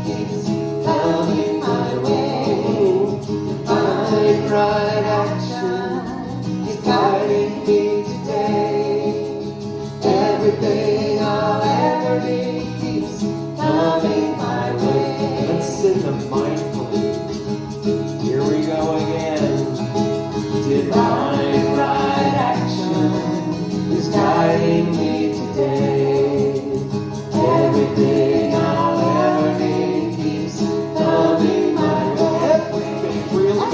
keeps coming my way. Divine right action is guiding me today. Everything I'll ever need keeps coming my way. Let's sing the mindfully. Here we go again. Divine right action is guiding me today. Everything I'll ever need keeps coming my way. Everything, really.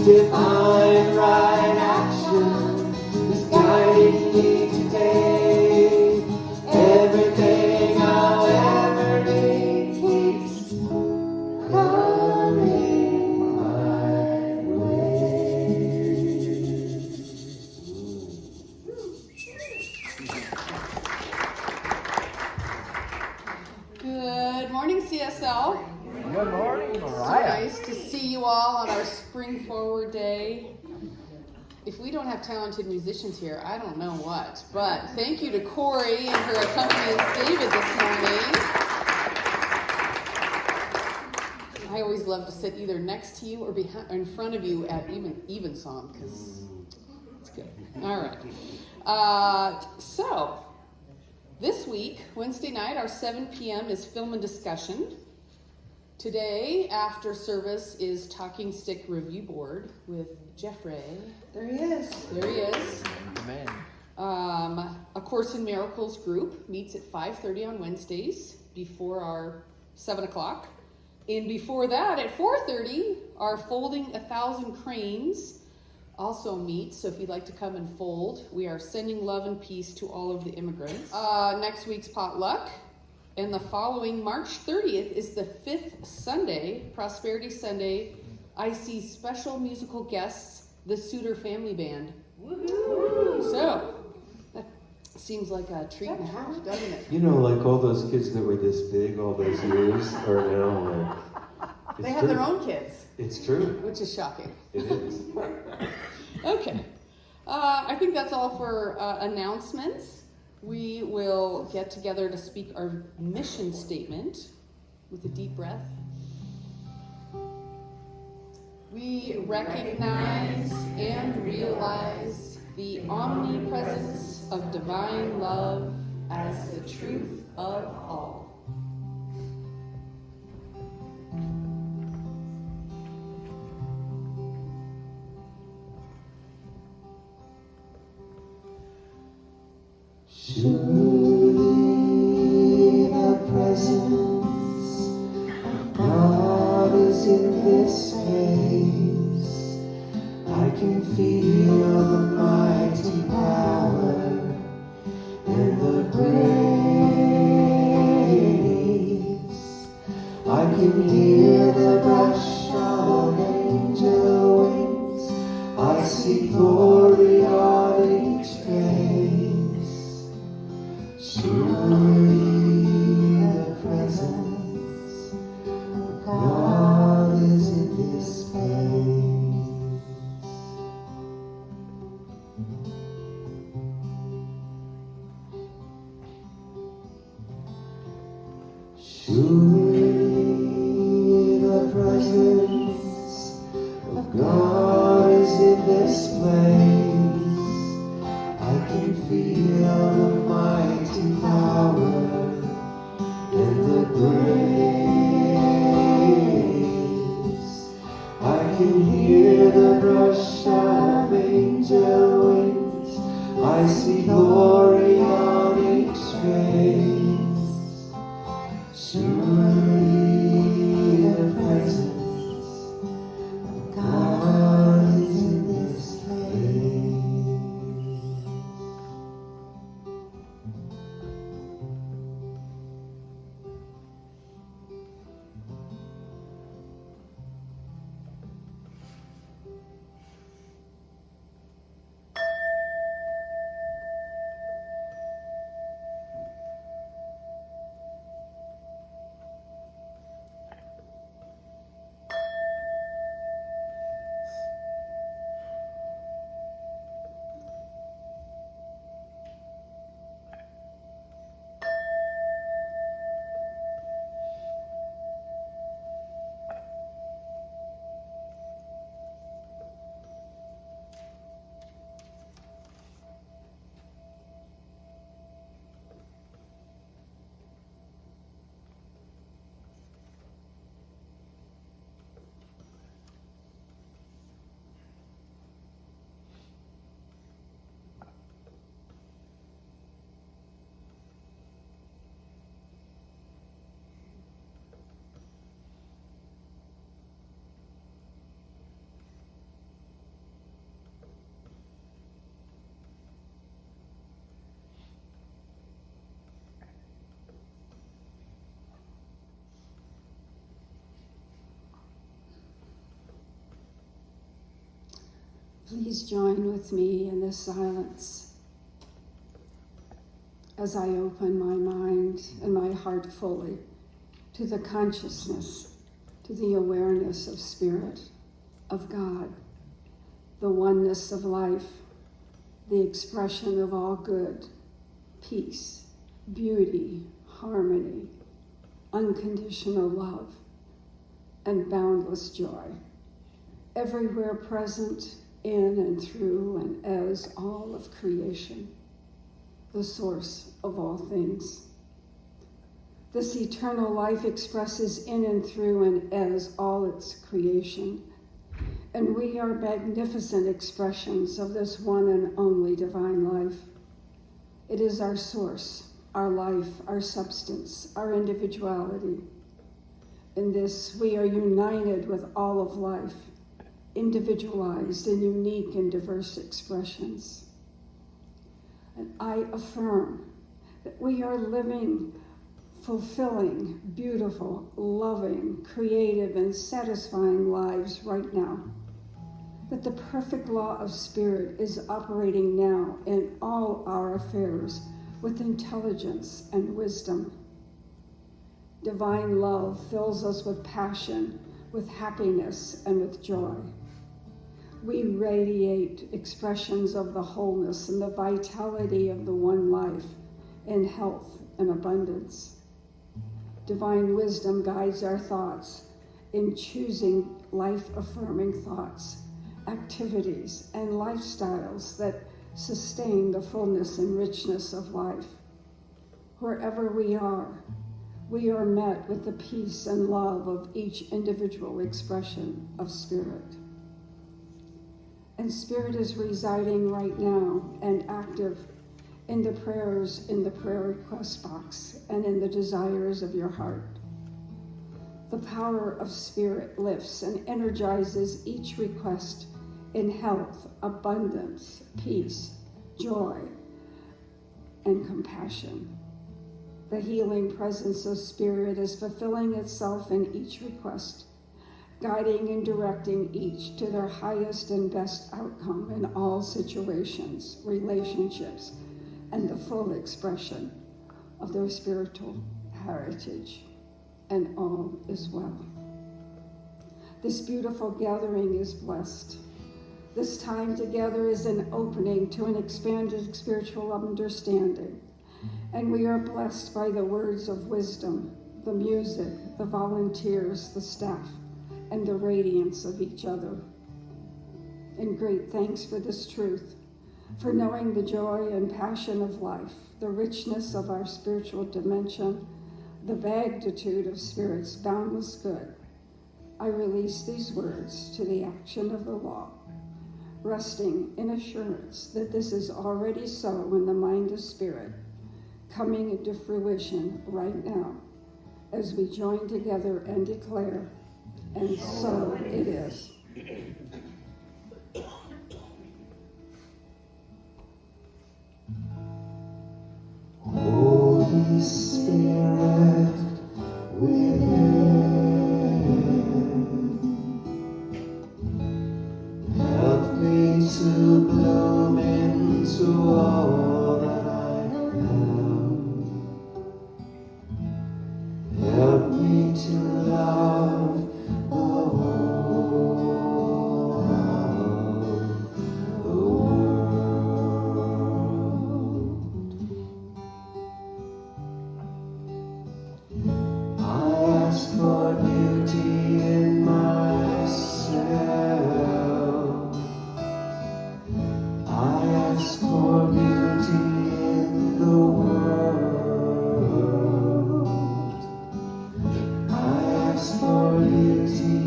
Divine right action is guiding me today. Everything I'll ever need keeps coming my way. Good morning, CSL. Good morning, So Mariah. nice to see you all on our Spring Forward Day. If we don't have talented musicians here, I don't know what. But thank you to Corey and her accompanist David this morning. I always love to sit either next to you or behind, in front of you at even song because it's good. All right. So this week, Wednesday night, our 7 p.m. is film and discussion. Today, after service, is Talking Stick Review Board with Jeffrey. There he is. There he is. Amen. A Course in Miracles group meets at 5:30 on Wednesdays before our 7 o'clock. And before that, at 4:30, our Folding 1,000 Cranes also meets. So if you'd like to come and fold, we are sending love and peace to all of the immigrants. Next week's potluck. And the following March 30th is the 5th Sunday, Prosperity Sunday. I see special musical guests, the Suter Family Band. Woo-hoo! So, that seems like a treat and a half, doesn't it? You know, like all those kids that were this big all those years are now like... They have their own kids, It's true. which is shocking. It is. Okay. I think that's all for announcements. We will get together to speak our mission statement with a deep breath. We recognize and realize the omnipresence of divine love as the truth of all. Surely the presence of God is in this place. I can feel the mighty power and the grace. I can hear the brush of angel wings. I see glory on each face. Surely the presence of God is in this place. Surely the presence of God is in this place. I can feel the mighty power and the grace. I can hear the rush of angel wings. I see glory on each face. Surely the presence of God is in this place. Please join with me in this silence as I open my mind and my heart fully to the consciousness, to the awareness of Spirit, of God, the oneness of life, the expression of all good, peace, beauty, harmony, unconditional love, and boundless joy, everywhere present in and through and as all of creation, the source of all things. This eternal life expresses in and through and as all its creation, and we are magnificent expressions of this one and only divine life. It is our source, our life, our substance, our individuality. In this, we are united with all of life, individualized in unique and diverse expressions. And I affirm that we are living fulfilling, beautiful, loving, creative, and satisfying lives right now. That the perfect law of Spirit is operating now in all our affairs with intelligence and wisdom. Divine love fills us with passion, with happiness, and with joy. We radiate expressions of the wholeness and the vitality of the one life in health and abundance. Divine wisdom guides our thoughts in choosing life-affirming thoughts, activities, and lifestyles that sustain the fullness and richness of life. Wherever we are met with the peace and love of each individual expression of Spirit. And Spirit is residing right now and active in the prayers in the prayer request box and in the desires of your heart. The power of Spirit lifts and energizes each request in health, abundance, peace, joy, and compassion. The healing presence of Spirit is fulfilling itself in each request, guiding and directing each to their highest and best outcome in all situations, relationships, and the full expression of their spiritual heritage. And all is well. This beautiful gathering is blessed. This time together is an opening to an expanded spiritual understanding. And we are blessed by the words of wisdom, the music, the volunteers, the staff, and the radiance of each other. And great thanks for this truth, for knowing the joy and passion of life, the richness of our spiritual dimension, the magnitude of Spirit's boundless good. I release these words to the action of the law, resting in assurance that this is already so in the mind of Spirit, coming into fruition right now as we join together and declare, and so it is. Holy Spirit within, help me to bloom into all that I am. Help me to love the whole of the world. I ask for beauty in myself. I ask for beauty in the world. I ask for beauty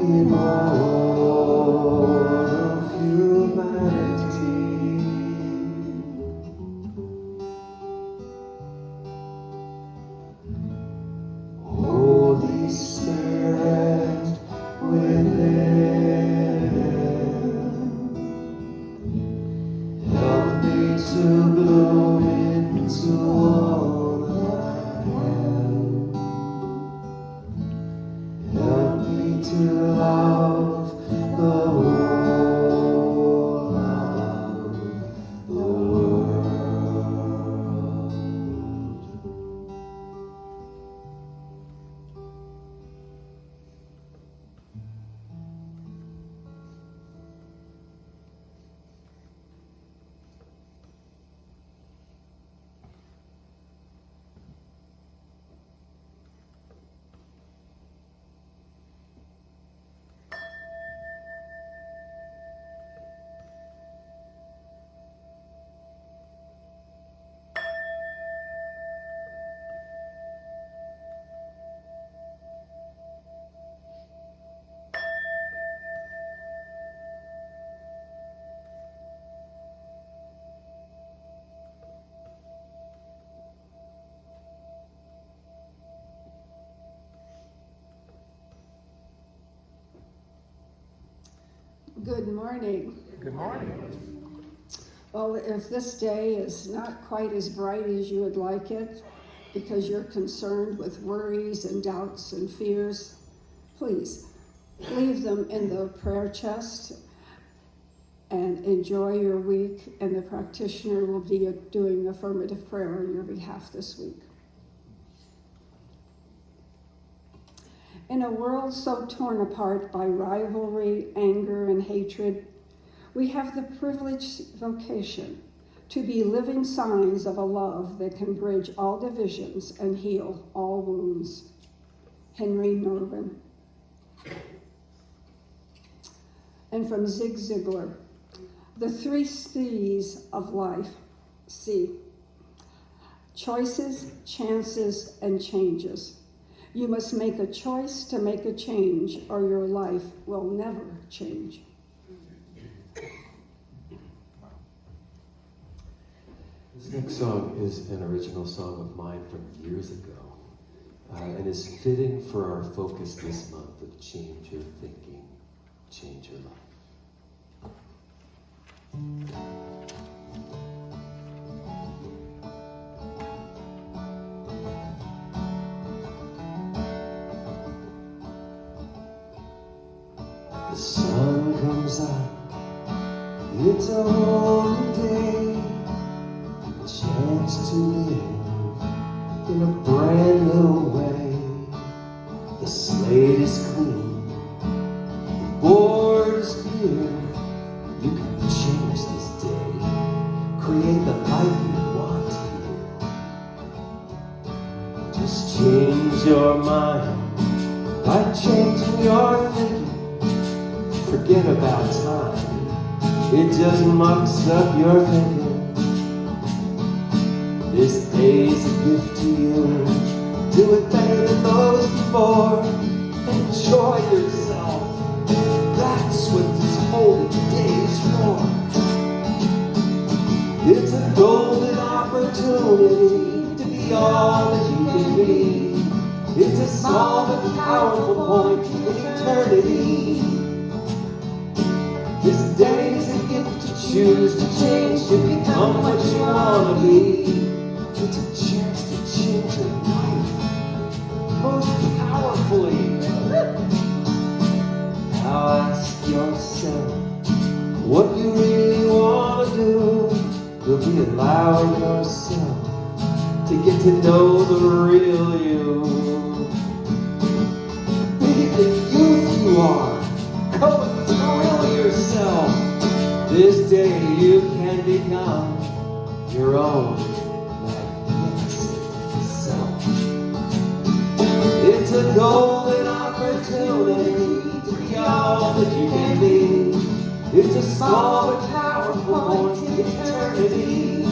in all of humanity. Holy Spirit within, help me to bloom into all that I am. Help me to love the whole Good morning. Good morning. Well, if this day is not quite as bright as you would like it, because you're concerned with worries and doubts and fears, please leave them in the prayer chest and enjoy your week, and the practitioner will be doing affirmative prayer on your behalf this week. In a world so torn apart by rivalry, anger, and hatred, we have the privileged vocation to be living signs of a love that can bridge all divisions and heal all wounds. Henry Norman. And from Zig Ziglar, the 3 C's of life. C. Choices, chances, and changes. You must make a choice to make a change, or your life will never change. This next song is an original song of mine from years ago, and is fitting for our focus this month of change your thinking, change your life. The sun comes out, it's a whole new day, a chance to live in a brand new way. The slate is clean, the board is clear, you can change this day, create the life you want here. Just change your mind by changing your thinking. Forget about time, it just mucks up your thinking. This day's a gift to you, do it better than those before. Enjoy yourself, that's what this holy day is for. It's a golden opportunity to be all that you can be. It's a small but powerful point in eternity. This day is a gift to choose to change, to become what you want to be. It's a chance to change your life most powerfully. Now ask yourself what you really want to do. You'll be allowing yourself to get to know the real you. Be the youth you are. Come and thrill yourself. This day you can become your own magnificent self. It's a golden opportunity to be all that you can be. It's a small but powerful point in eternity.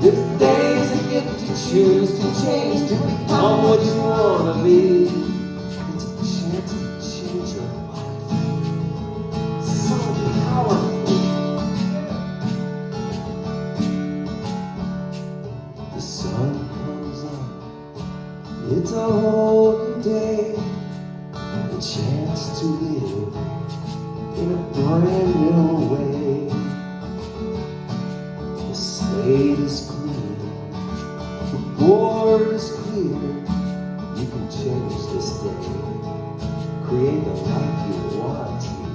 This day is a gift to choose to change, to become what you want to be. It's a chance to change your life so powerfully. The sun comes up, it's a whole new day, a chance to live in a brand new way. The slate is clean, the board is clear. You can change this day, create the life you want here.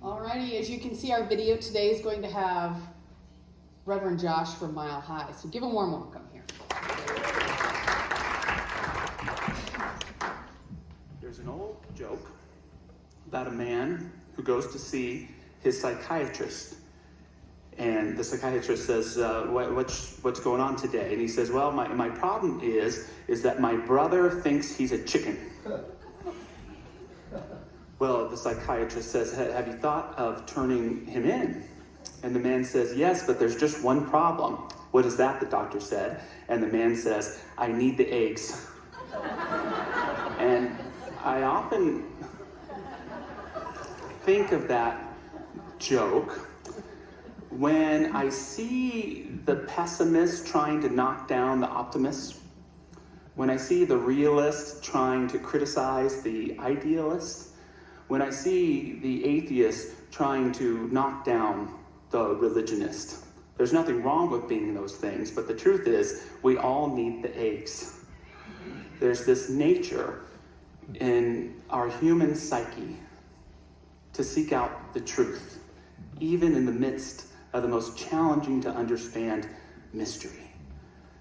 Alrighty, as you can see, our video today is going to have Reverend Josh from Mile High. So give a warm welcome here. There's an old joke about a man who goes to see his psychiatrist. And the psychiatrist says, what's going on today? And he says, well, my problem is that my brother thinks he's a chicken. Well, the psychiatrist says, have you thought of turning him in? And the man says, yes, but there's just one problem. What is that? The doctor said. And the man says, I need the eggs. And I often think of that joke when I see the pessimist trying to knock down the optimist, when I see the realist trying to criticize the idealist, when I see the atheist trying to knock down the religionist, there's nothing wrong with being those things, but the truth is we all need the eggs. There's this nature in our human psyche to seek out the truth, even in the midst of the most challenging to understand mystery.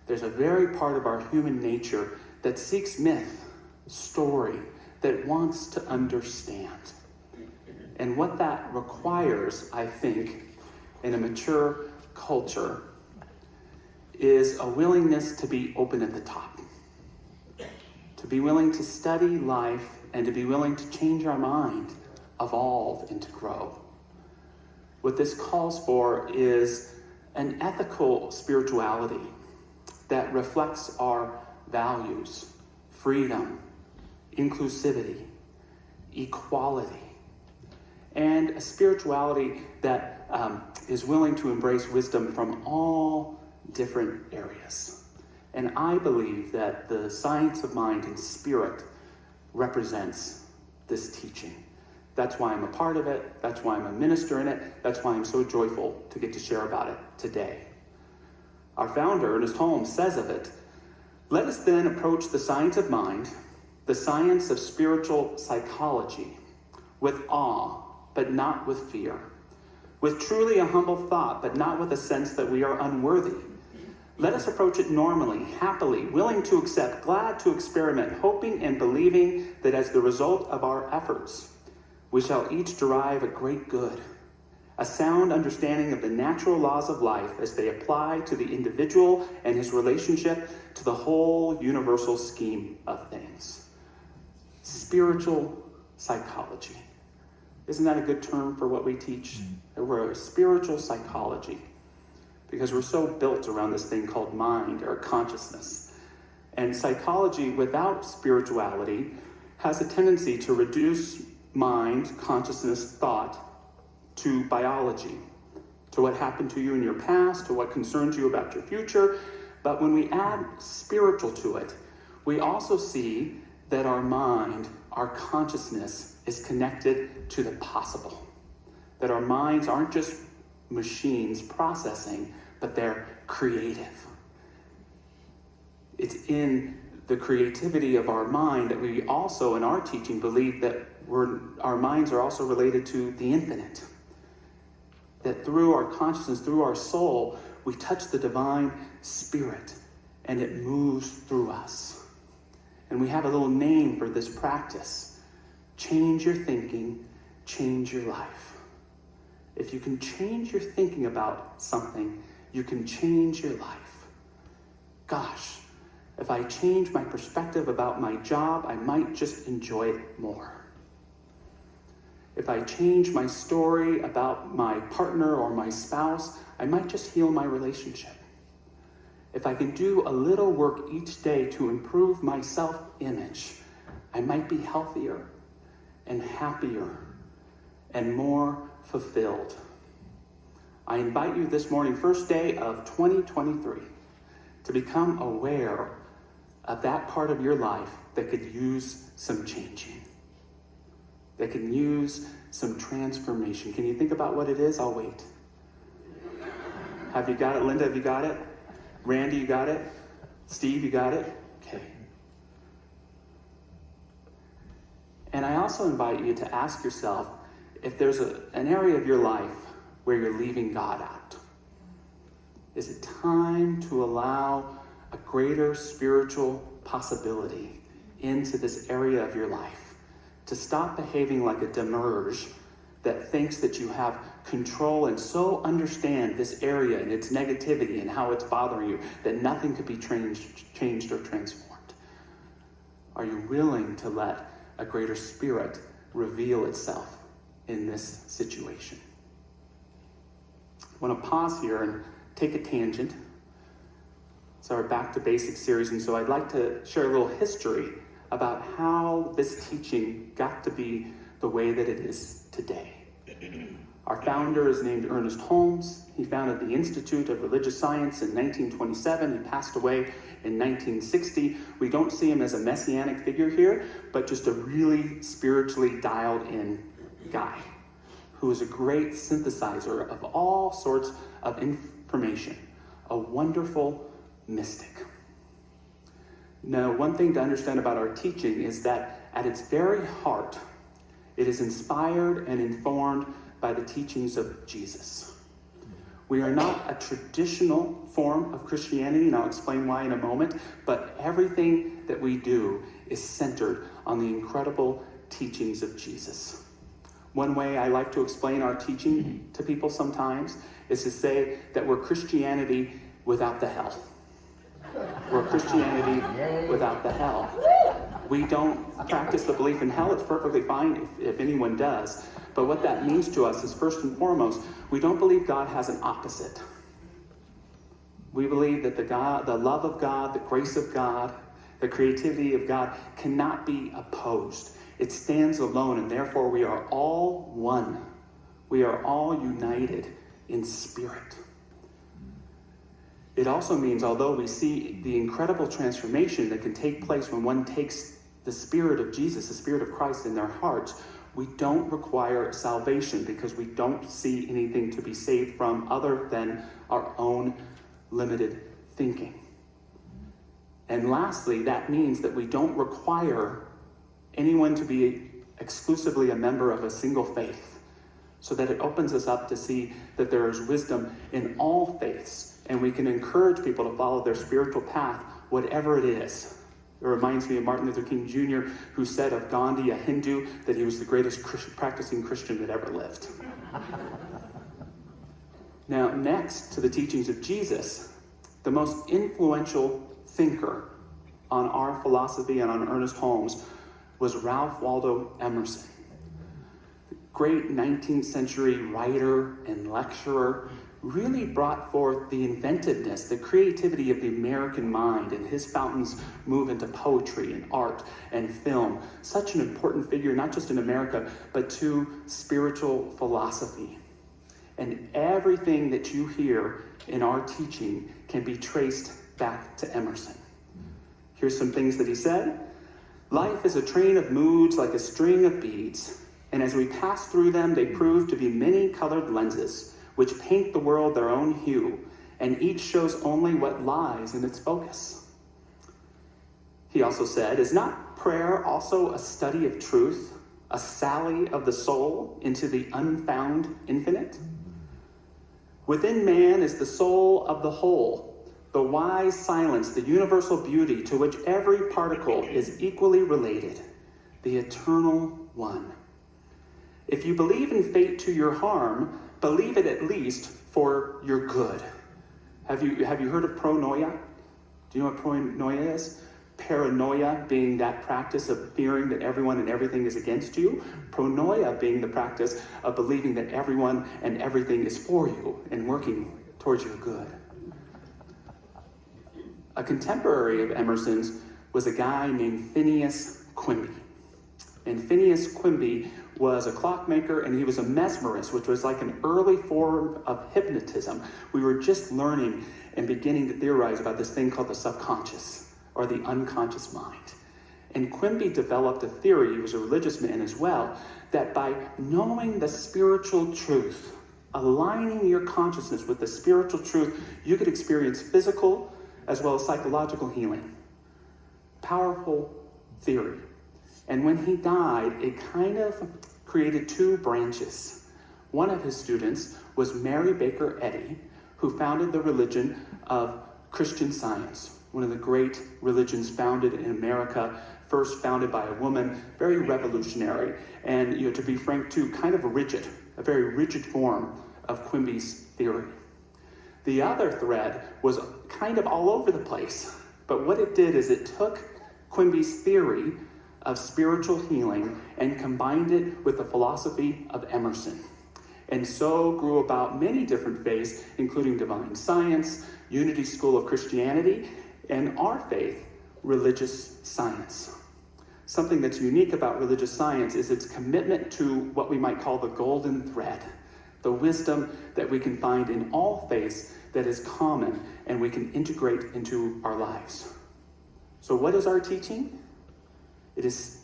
There's a very part of our human nature that seeks myth, story, that wants to understand. And what that requires, I think, in a mature culture is a willingness to be open at the top, to be willing to study life and to be willing to change our mind, evolve, and to grow. What this calls for is an ethical spirituality that reflects our values, freedom, inclusivity, equality, and a spirituality that is willing to embrace wisdom from all different areas. And I believe that the science of mind and spirit represents this teaching. That's why I'm a part of it. That's why I'm a minister in it. That's why I'm so joyful to get to share about it today. Our founder, Ernest Holmes, says of it, "Let us then approach the science of mind, the science of spiritual psychology, with awe, but not with fear, with truly a humble thought, but not with a sense that we are unworthy. Let us approach it normally, happily, willing to accept, glad to experiment, hoping and believing that as the result of our efforts, we shall each derive a great good, a sound understanding of the natural laws of life as they apply to the individual and his relationship to the whole universal scheme of things." Spiritual psychology. Isn't that a good term for what we teach? We're a spiritual psychology because we're so built around this thing called mind or consciousness. And psychology without spirituality has a tendency to reduce mind, consciousness, thought to biology, to what happened to you in your past, to what concerns you about your future. But when we add spiritual to it, we also see that our mind, our consciousness, is connected to the possible. That our minds aren't just machines processing, but they're creative. It's in the creativity of our mind that we also, in our teaching, believe that our minds are also related to the infinite. That through our consciousness, through our soul, we touch the divine spirit and it moves through us. And we have a little name for this practice. Change your thinking, change your life. If you can change your thinking about something, you can change your life. Gosh, if I change my perspective about my job, I might just enjoy it more. If I change my story about my partner or my spouse, I might just heal my relationship. If I can do a little work each day to improve my self-image, I might be healthier and happier and more fulfilled. I invite you this morning, first day of 2023, to become aware of that part of your life that could use some changing, that can use some transformation. Can you think about what it is? I'll wait. Have you got it? Linda, have you got it? Randy, you got it? Steve, you got it? Okay. And I also invite you to ask yourself if there's an area of your life where you're leaving God out. Is it time to allow a greater spiritual possibility into this area of your life? To stop behaving like a demerge that thinks that you have control and so understand this area and its negativity and how it's bothering you that nothing could be changed or transformed. Are you willing to let a greater spirit reveal itself in this situation? I want to pause here and take a tangent. It's our Back to Basics series, and so I'd like to share a little history about how this teaching got to be the way that it is today. Our founder is named Ernest Holmes. He founded the Institute of Religious Science in 1927. He passed away in 1960. We don't see him as a messianic figure here, but just a really spiritually dialed in guy who is a great synthesizer of all sorts of information, a wonderful mystic. Now, one thing to understand about our teaching is that at its very heart, it is inspired and informed by the teachings of Jesus. We are not a traditional form of Christianity, and I'll explain why in a moment, but everything that we do is centered on the incredible teachings of Jesus. One way I like to explain our teaching to people sometimes is to say that we're Christianity without the hell. We're Christianity without the hell. We don't practice the belief in hell. It's perfectly fine if anyone does. But what that means to us is, first and foremost, we don't believe God has an opposite. We believe that the love of God, the grace of God, the creativity of God cannot be opposed. It stands alone, and therefore we are all one. We are all united in spirit. It also means, although we see the incredible transformation that can take place when one takes the Spirit of Jesus, the Spirit of Christ in their hearts, we don't require salvation because we don't see anything to be saved from other than our own limited thinking. And lastly, that means that we don't require anyone to be exclusively a member of a single faith, so that it opens us up to see that there is wisdom in all faiths, and we can encourage people to follow their spiritual path, whatever it is. It reminds me of Martin Luther King Jr., who said of Gandhi, a Hindu, that he was the greatest practicing Christian that ever lived. Now, next to the teachings of Jesus, the most influential thinker on our philosophy and on Ernest Holmes was Ralph Waldo Emerson, the great 19th century writer and lecturer, really brought forth the inventiveness, the creativity of the American mind, and his fountains move into poetry and art and film. Such an important figure, not just in America, but to spiritual philosophy. And everything that you hear in our teaching can be traced back to Emerson. Here's some things that he said. Life is a train of moods like a string of beads, and as we pass through them, they prove to be many-colored lenses, which paint the world their own hue, and each shows only what lies in its focus. He also said, is not prayer also a study of truth, a sally of the soul into the unfound infinite? Within man is the soul of the whole, the wise silence, the universal beauty to which every particle is equally related, the eternal one. If you believe in fate to your harm, believe it at least for your good. Have you heard of pronoia? Do you know what pronoia is? Paranoia being that practice of fearing that everyone and everything is against you. Pronoia being the practice of believing that everyone and everything is for you and working towards your good. A contemporary of Emerson's was a guy named Phineas Quimby. And Phineas Quimby was a clockmaker, and he was a mesmerist, which was like an early form of hypnotism. We were just learning and beginning to theorize about this thing called the subconscious, or the unconscious mind. And Quimby developed a theory, he was a religious man as well, that by knowing the spiritual truth, aligning your consciousness with the spiritual truth, you could experience physical as well as psychological healing. Powerful theory. And when he died, it kind of created two branches. One of his students was Mary Baker Eddy, who founded the religion of Christian Science, one of the great religions founded in America, first founded by a woman, very revolutionary, and to be frank too, kind of a very rigid form of Quimby's theory. The other thread was kind of all over the place, but what it did is it took Quimby's theory of spiritual healing and combined it with the philosophy of Emerson. And so grew about many different faiths, including divine science, Unity School of Christianity, and our faith, religious science. something that's unique about religious science is its commitment to what we might call the golden thread, the wisdom that we can find in all faiths that is common and we can integrate into our lives. So what is our teaching? It is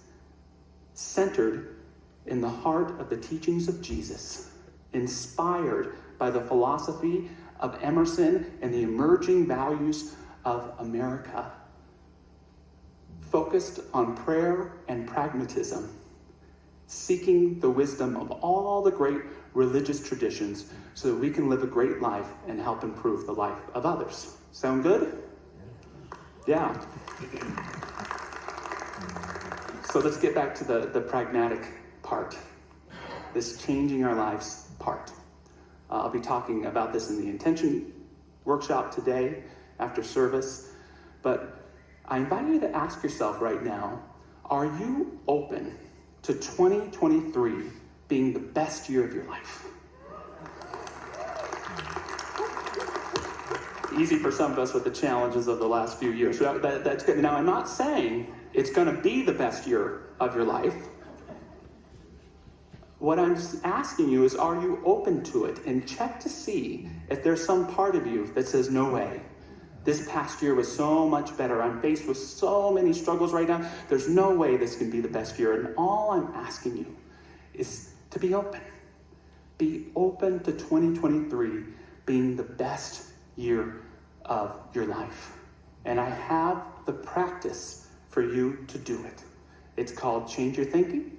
centered in the heart of the teachings of Jesus, inspired by the philosophy of Emerson and the emerging values of America, focused on prayer and pragmatism, seeking the wisdom of all the great religious traditions so that we can live a great life and help improve the life of others. Sound good? Yeah. So let's get back to the pragmatic part, this changing our lives part. I'll be talking about this in the intention workshop today after service, but I invite you to ask yourself right now, are you open to 2023 being the best year of your life? Easy for some of us with the challenges of the last few years. So that's good. Now, I'm not saying it's going to be the best year of your life. What I'm asking you is, are you open to it? And check to see if there's some part of you that says, no way. This past year was so much better. I'm faced with so many struggles right now. There's no way this can be the best year. And all I'm asking you is to be open. Be open to 2023 being the best year of your life. And I have the practice for you to do it. It's called change your thinking,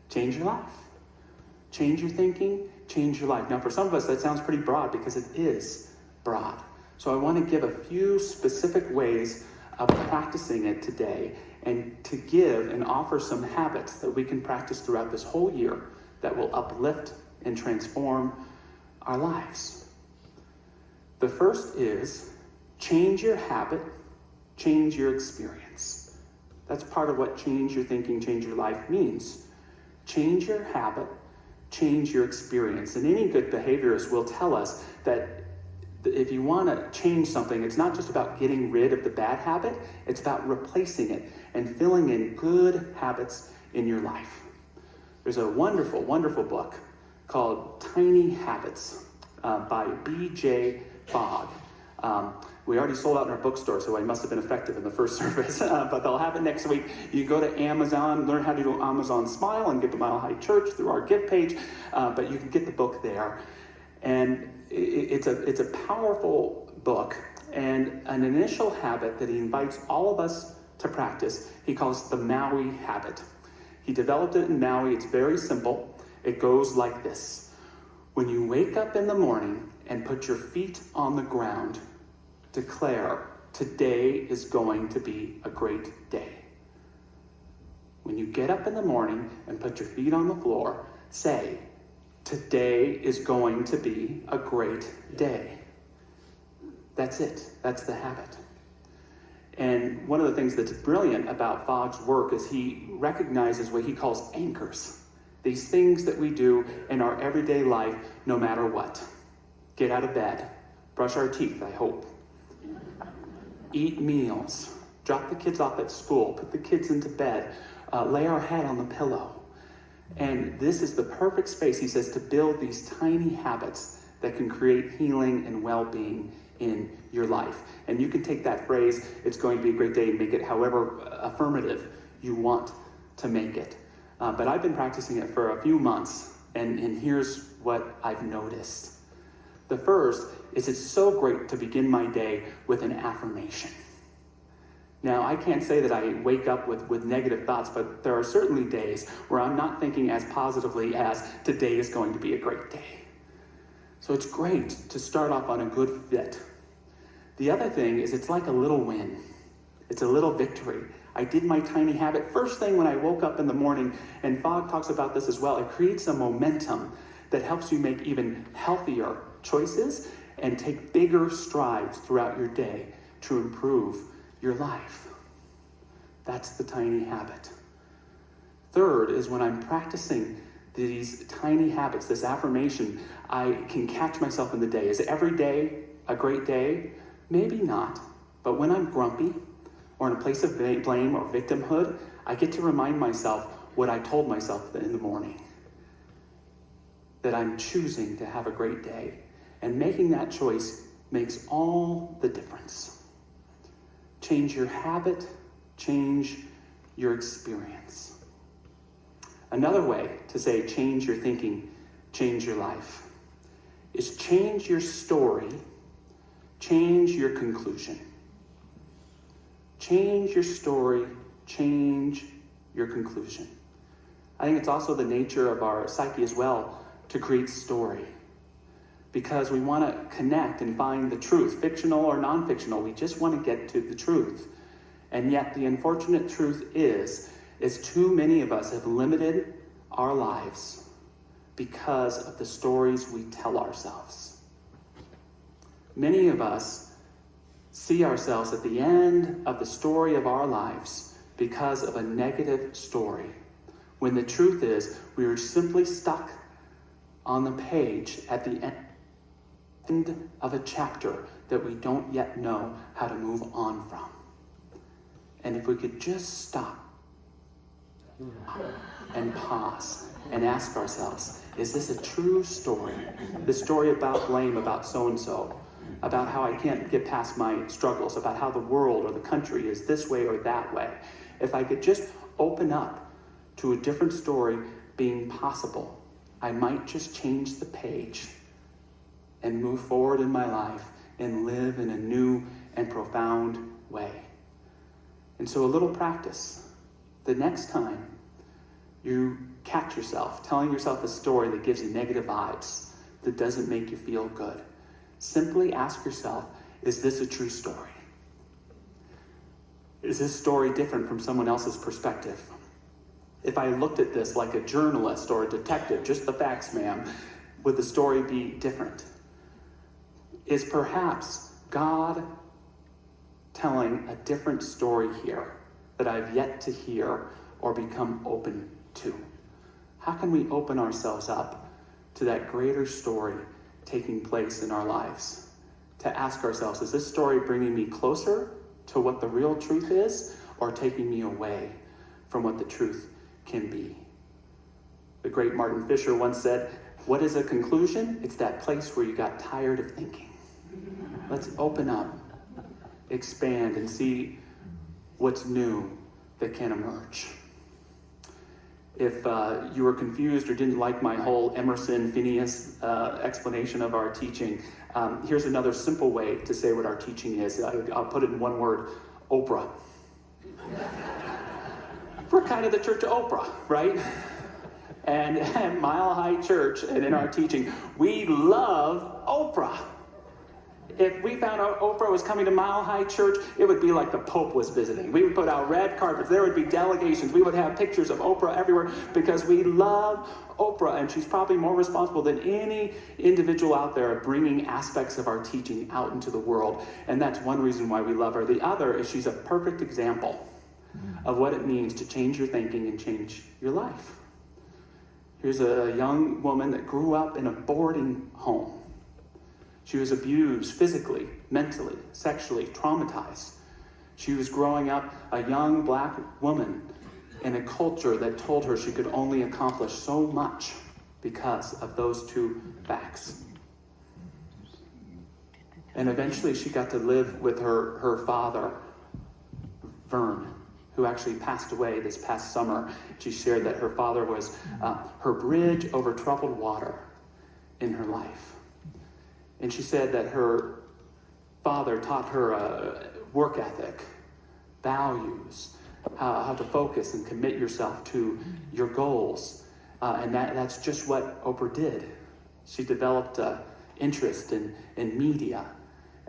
change your life. Change your thinking, change your life. Now, for some of us, that sounds pretty broad because it is broad. So I want to give a few specific ways of practicing it today and to give and offer some habits that we can practice throughout this whole year that will uplift and transform our lives. The first is change your habit, change your experience. That's part of what change your thinking, change your life means. Change your habit, change your experience. And any good behaviorist will tell us that if you want to change something, it's not just about getting rid of the bad habit, it's about replacing it and filling in good habits in your life. There's a wonderful, wonderful book called Tiny Habits by B.J. Fogg. We already sold out in our bookstore, so I must have been effective in the first service, but they'll have it next week. You go to Amazon, learn how to do Amazon Smile and give to Mile High Church through our gift page, but you can get the book there. And it's a powerful book, and an initial habit that he invites all of us to practice, he calls the Maui habit. He developed it in Maui. It's very simple. It goes like this. When you wake up in the morning and put your feet on the ground, declare, today is going to be a great day. When you get up in the morning and put your feet on the floor, say, today is going to be a great day. That's it. That's the habit. And one of the things that's brilliant about Fogg's work is he recognizes what he calls anchors. These things that we do in our everyday life, no matter what. Get out of bed. Brush our teeth, I hope. Eat meals. Drop the kids off at school. Put the kids into bed. Lay our head on the pillow. And this is the perfect space, he says, to build these tiny habits that can create healing and well-being in your life. And you can take that phrase, it's going to be a great day, and make it however affirmative you want to make it. But I've been practicing it for a few months, and here's what I've noticed. The first is it's so great to begin my day with an affirmation. Now, I can't say that I wake up with negative thoughts, but there are certainly days where I'm not thinking as positively as today is going to be a great day. So it's great to start off on a good fit. The other thing is it's like a little win. It's a little victory. I did my tiny habit first thing when I woke up in the morning, and Fogg talks about this as well. It creates a momentum that helps you make even healthier choices and take bigger strides throughout your day to improve your life. That's the tiny habit. Third is when I'm practicing these tiny habits, this affirmation, I can catch myself in the day. Is every day a great day? Maybe not. But when I'm grumpy or in a place of blame or victimhood, I get to remind myself what I told myself in the morning. That I'm choosing to have a great day. And making that choice makes all the difference. Change your habit, change your experience. Another way to say change your thinking, change your life, is change your story, change your conclusion. Change your story, change your conclusion. I think it's also the nature of our psyche as well to create story. Because we want to connect and find the truth, fictional or non-fictional. We just want to get to the truth. And yet the unfortunate truth is too many of us have limited our lives because of the stories we tell ourselves. Many of us see ourselves at the end of the story of our lives because of a negative story, when the truth is we are simply stuck on the page at the end of a chapter that we don't yet know how to move on from. And if we could just stop and pause and ask ourselves, is this a true story? The story about blame, about so-and-so, about how I can't get past my struggles, about how the world or the country is this way or that way. If I could just open up to a different story being possible, I might just change the page and move forward in my life and live in a new and profound way. And so a little practice. The next time you catch yourself telling yourself a story that gives you negative vibes, that doesn't make you feel good, simply ask yourself, is this a true story? Is this story different from someone else's perspective? If I looked at this like a journalist or a detective, just the facts, ma'am, would the story be different? Is perhaps God telling a different story here that I've yet to hear or become open to? How can we open ourselves up to that greater story taking place in our lives? To ask ourselves, is this story bringing me closer to what the real truth is, or taking me away from what the truth can be? The great Martin Fisher once said, what is a conclusion? It's that place where you got tired of thinking. Let's open up, expand, and see what's new that can emerge. If you were confused or didn't like my whole Emerson Phineas explanation of our teaching, here's another simple way to say what our teaching is. I'll put it in one word: Oprah. We're kind of the Church of Oprah, right? And at Mile High Church and in our teaching, we love Oprah. If we found out Oprah was coming to Mile High Church, it would be like the Pope was visiting. We would put out red carpets. There would be delegations. We would have pictures of Oprah everywhere because we love Oprah, and she's probably more responsible than any individual out there of bringing aspects of our teaching out into the world. And that's one reason why we love her. The other is she's a perfect example of what it means to change your thinking and change your life. Here's a young woman that grew up in a boarding home. She was abused physically, mentally, sexually, traumatized. She was growing up a young black woman in a culture that told her she could only accomplish so much because of those two facts. And eventually she got to live with her father, Vern, who actually passed away this past summer. She shared that her father was her bridge over troubled water in her life. And she said that her father taught her work ethic, values, how to focus and commit yourself to your goals. And that's just what Oprah did. She developed interest in media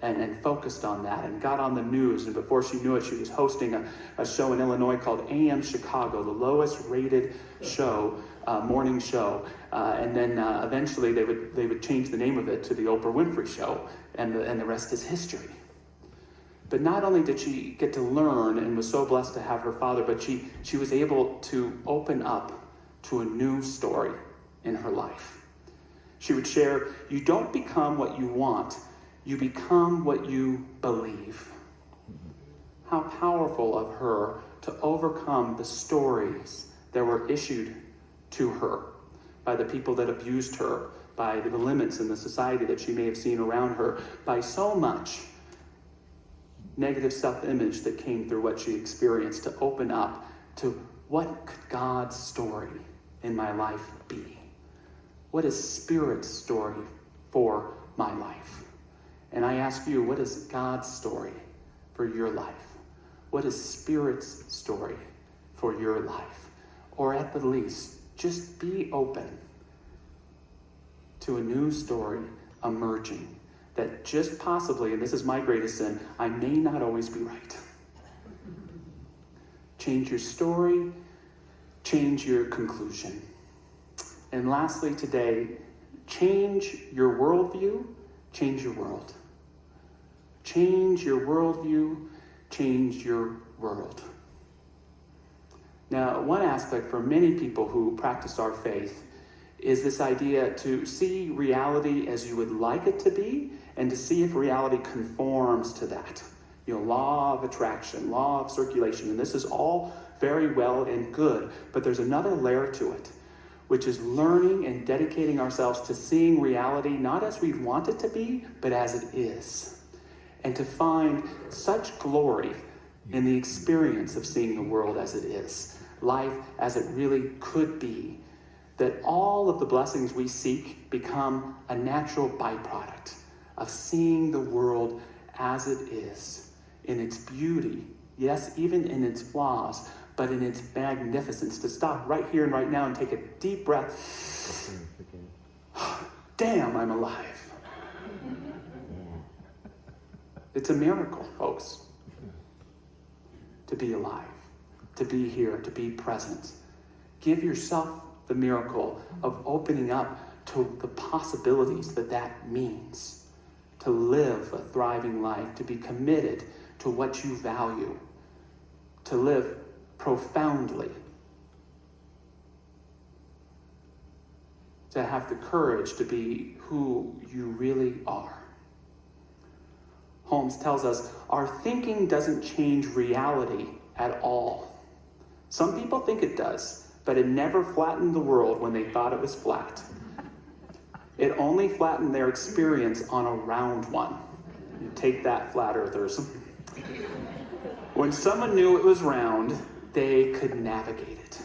and focused on that and got on the news. And before she knew it, she was hosting a show in Illinois called AM Chicago, the lowest rated show, morning show. And then eventually they would change the name of it to the Oprah Winfrey Show, and the rest is history. But not only did she get to learn and was so blessed to have her father, but she was able to open up to a new story in her life. She would share, you don't become what you want, you become what you believe. How powerful of her to overcome the stories that were issued to her by the people that abused her, by the limits in the society that she may have seen around her, by so much negative self-image that came through what she experienced, to open up to what could God's story in my life be? What is Spirit's story for my life? And I ask you, what is God's story for your life? What is Spirit's story for your life? Or at the least, just be open to a new story emerging that just possibly, and this is my greatest sin, I may not always be right. Change your story, change your conclusion. And lastly today, change your worldview, change your world. Change your worldview, change your world. Now, one aspect for many people who practice our faith is this idea to see reality as you would like it to be and to see if reality conforms to that. Law of attraction, law of circulation, and this is all very well and good, but there's another layer to it, which is learning and dedicating ourselves to seeing reality not as we want it to be, but as it is. And to find such glory in the experience of seeing the world as it is, life as it really could be, that all of the blessings we seek become a natural byproduct of seeing the world as it is, in its beauty, yes, even in its flaws, but in its magnificence. To stop right here and right now and take a deep breath. Damn, I'm alive. It's a miracle, folks, to be alive, to be here, to be present. Give yourself the miracle of opening up to the possibilities that means. To live a thriving life, to be committed to what you value, to live profoundly, to have the courage to be who you really are. Holmes tells us our thinking doesn't change reality at all. Some people think it does, but it never flattened the world when they thought it was flat. It only flattened their experience on a round one. You take that, flat earthers. When someone knew it was round, they could navigate it.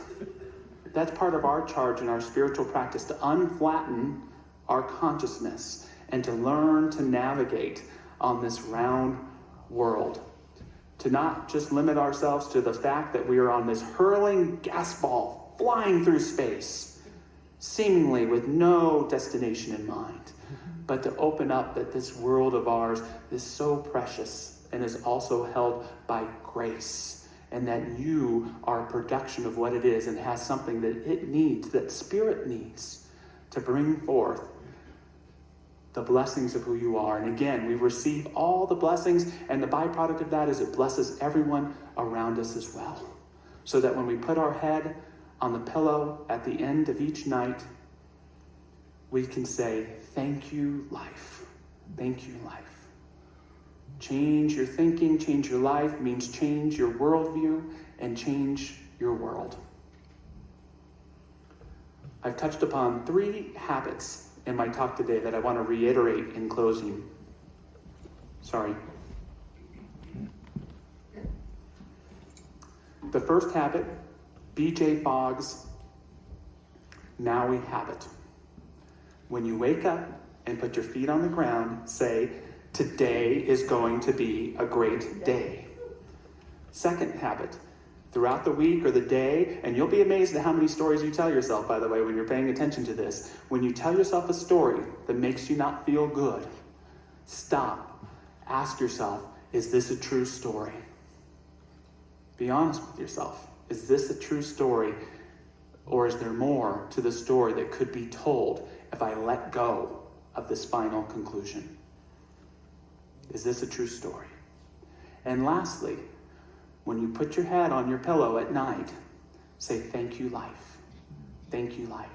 That's part of our charge in our spiritual practice, to unflatten our consciousness and to learn to navigate on this round world. To not just limit ourselves to the fact that we are on this hurling gas ball flying through space, seemingly with no destination in mind, but to open up that this world of ours is so precious and is also held by grace, and that you are a production of what it is and has something that it needs, that Spirit needs, to bring forth the blessings of who you are. And again, we receive all the blessings, and the byproduct of that is it blesses everyone around us as well. So that when we put our head on the pillow at the end of each night, we can say, thank you, life. Thank you, life. Change your thinking, change your life means change your worldview and change your world. I've touched upon 3 habits in my talk today that I want to reiterate in closing. The first habit, B.J. Fogg's Maui habit. When you wake up and put your feet on the ground, say, today is going to be a great day. Second habit, throughout the week or the day, and you'll be amazed at how many stories you tell yourself, by the way, when you're paying attention to this. When you tell yourself a story that makes you not feel good, stop. Ask yourself, is this a true story? Be honest with yourself. Is this a true story? Or is there more to the story that could be told if I let go of this final conclusion? Is this a true story? And lastly, when you put your head on your pillow at night, say, thank you, life. Thank you, life.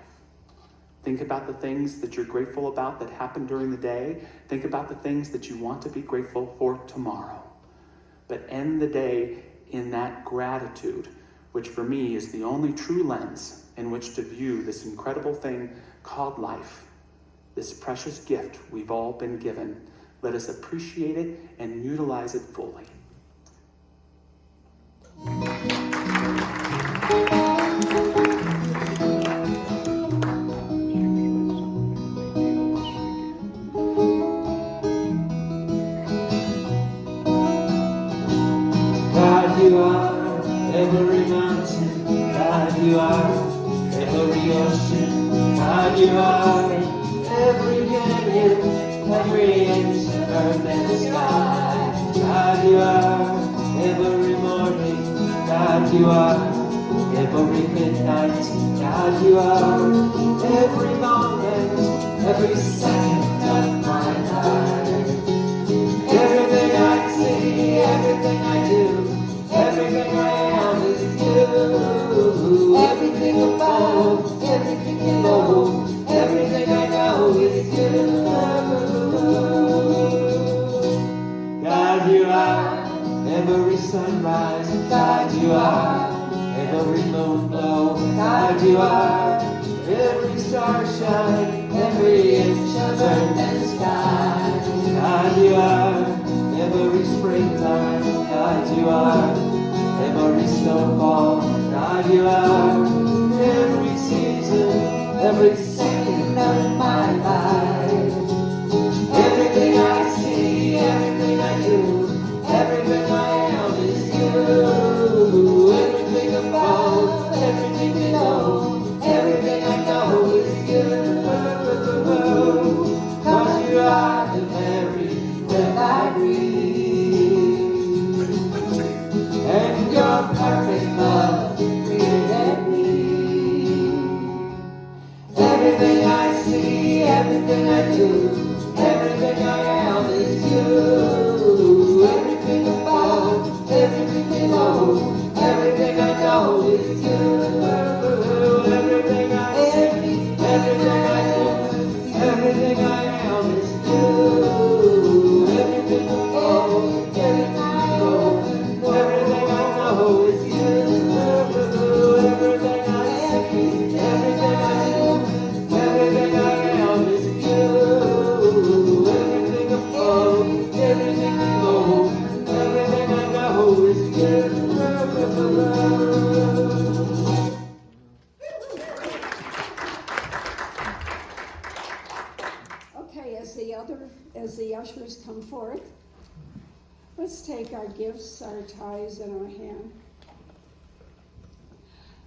Think about the things that you're grateful about that happened during the day. Think about the things that you want to be grateful for tomorrow. But end the day in that gratitude, which for me is the only true lens in which to view this incredible thing called life, this precious gift we've all been given. Let us appreciate it and utilize it fully. God, you are every mountain. God, you are every ocean. God, you are every canyon, every inch of earth and sky. God, you are every morning. God, you are every midnight. God, you are every moment, every second of my life. Everything I see, everything I do, everything I am is you. Everything above, everything below, everything I know is you. God, you are every sunrise. God, you are every moon glow. God, you are every star shine, every inch of earth and sky. God, you are every springtime. God, you are every snowfall. God, you are every season, every second of my life. Everything I see, everything I do, everything I am is you. Everything above, everything below, everything I know is you. 'Cause you are the very breath I breathe, and your perfect love created me. Everything I see, everything I do, everything I am is you. Everything above, everything below, everything I know is you. Everything I see, everything I do, everything I am is you. Everything above, everything below, everything I know is you. Everything I see, everything I do, everything I am is you. Everything above, everything below, everything I know is you. Okay, as the ushers come forth, let's take our gifts, our tithes in our hand.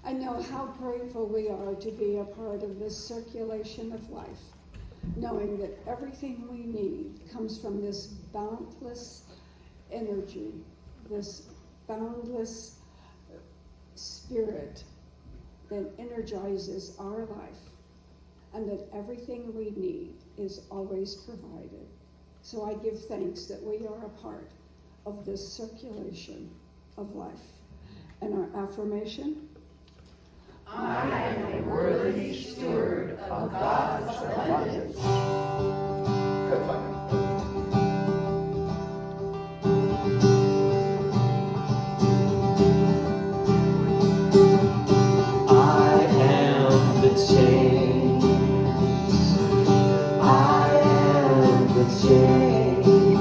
I know how grateful we are to be a part of this circulation of life, knowing that everything we need comes from this boundless energy, this boundless spirit that energizes our life, and that everything we need is always provided. So I give thanks that we are a part of this circulation of life. And our affirmation: I am a worthy steward of God's abundance. I am the change. I am the change.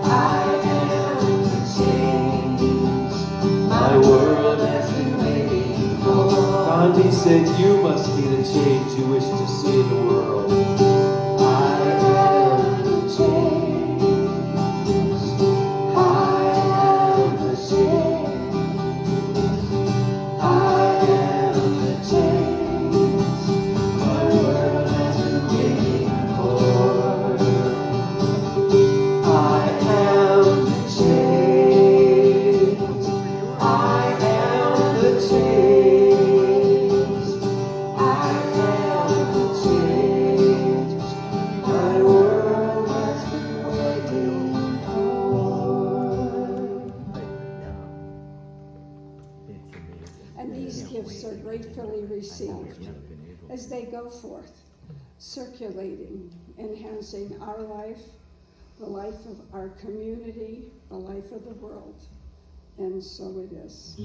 I am the change. My world has been waiting for. Gandhi said, "You must be the change you wish to see in the world." I am the change. I am the change. I am the change my world has been waiting for. I am the change. I am the change. I am the change my world has been waiting for. And these gifts are gratefully received as they go forth, circulating, enhancing our life, the life of our community, the life of the world. And so it is.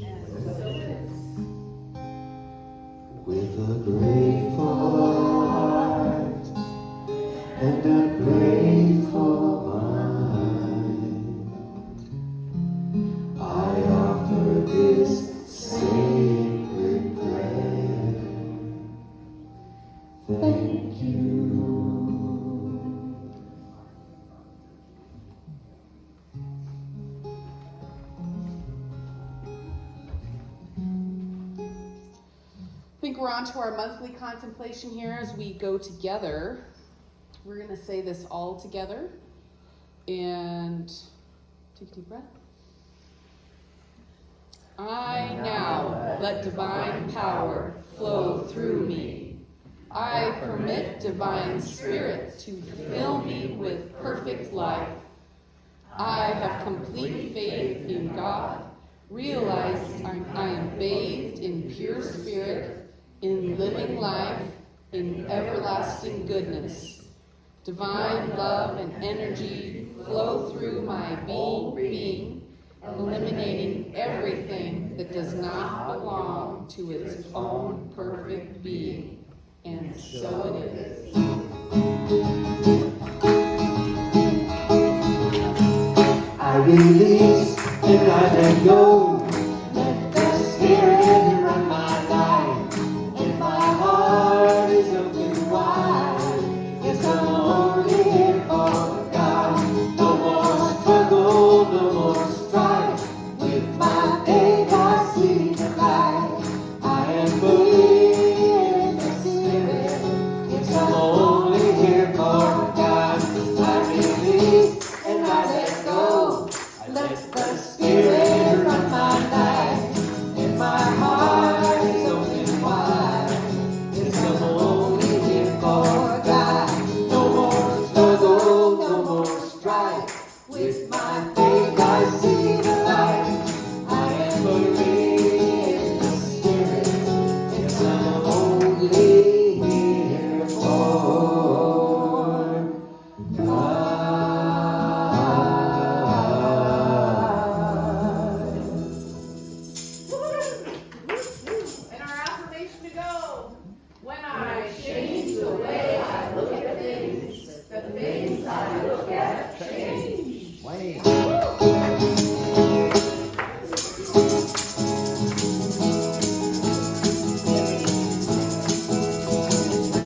With a grateful heart and a grateful mind, I offer this sacred prayer. Thank you. I think we're on to our monthly contemplation here as we go together. We're going to say this all together. And take a deep breath. I now let divine power flow through me. I permit divine spirit to fill me with perfect life. I have complete faith in God, realize I am bathed in pure spirit, in living life, in everlasting goodness. Divine love and energy flow through my being, eliminating everything that does not belong to its own perfect being. And so it is. I release and I let go. Let the Spirit run my life. And my heart is open wide. Yes, I'm only here for God. No more struggle, no more strife. With my faith I see the light. I am free in the Spirit. Yes, I'm only here for God. I release and I let go. Let the Spirit run my life, and my heart is open wide. Yes, I'm only here for God. No more struggle, no more strife. With my faith I see the light. I am free in the Spirit. Yes, I'm only here for God. And our affirmation to go. When I change the way I look at things, the things I look at change.